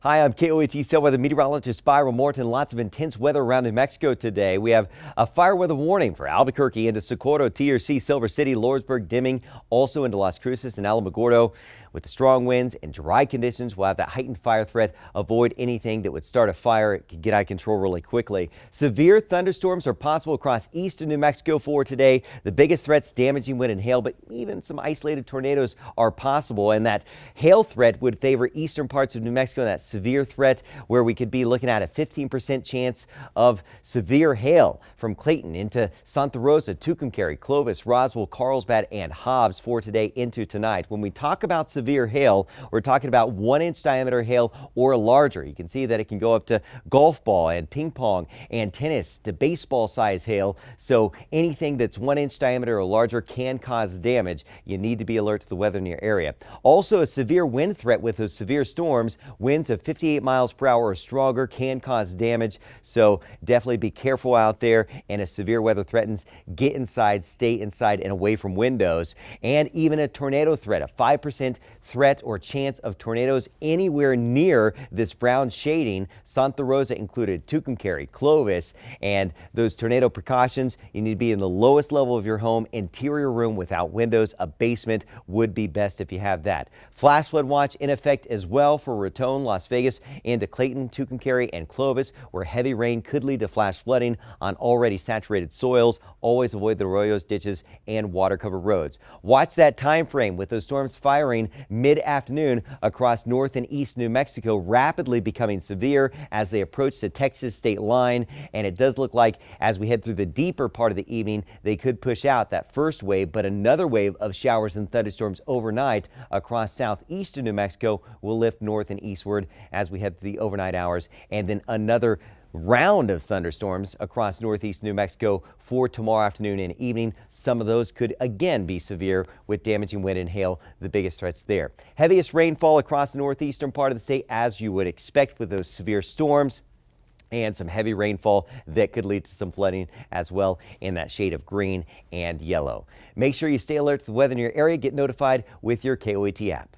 Hi, I'm KOAT Cell Weather Meteorologist Byron Morton. Lots of intense weather around New Mexico today. We have a fire weather warning for Albuquerque into Socorro, TRC, Silver City, Lordsburg, Deming, also into Las Cruces and Alamogordo. With the strong winds and dry conditions, we'll have that heightened fire threat. Avoid anything that would start a fire. It could get out of control really quickly. Severe thunderstorms are possible across eastern New Mexico for today. The biggest threats, damaging wind and hail, but even some isolated tornadoes are possible. And that hail threat would favor eastern parts of New Mexico. That severe threat where we could be looking at a 15% chance of severe hail from Clayton into Santa Rosa, Tucumcari, Clovis, Roswell, Carlsbad, and Hobbs for today into tonight. When we talk about severe hail, we're talking about 1-inch diameter hail or larger. You can see that it can go up to golf ball and ping pong and tennis to baseball size hail. So anything that's 1-inch diameter or larger can cause damage. You need to be alert to the weather in your area. Also, a severe wind threat with those severe storms. Winds of 58 miles per hour or stronger can cause damage. So definitely be careful out there. And if severe weather threatens, get inside, stay inside and away from windows. And even a tornado threat, a 5% threat or chance of tornadoes anywhere near this brown shading. Santa Rosa included, Tucumcari, Clovis, and those tornado precautions. You need to be in the lowest level of your home, interior room without windows. A basement would be best if you have that. Flash flood watch in effect as well for Raton, Las Vegas, into Clayton, Tucumcari, and Clovis, where heavy rain could lead to flash flooding on already saturated soils. Always avoid the arroyos, ditches, and water-covered roads. Watch that time frame with those storms firing mid-afternoon across north and east New Mexico, rapidly becoming severe as they approach the Texas state line. And it does look like as we head through the deeper part of the evening, they could push out that first wave, but another wave of showers and thunderstorms overnight across southeastern New Mexico will lift north and eastward as we head through the overnight hours, and then another round of thunderstorms across northeast New Mexico for tomorrow afternoon and evening. Some of those could again be severe with damaging wind and hail, the biggest threats there. Heaviest rainfall across the northeastern part of the state, as you would expect with those severe storms, and some heavy rainfall that could lead to some flooding as well in that shade of green and yellow. Make sure you stay alert to the weather in your area. Get notified with your KOAT app.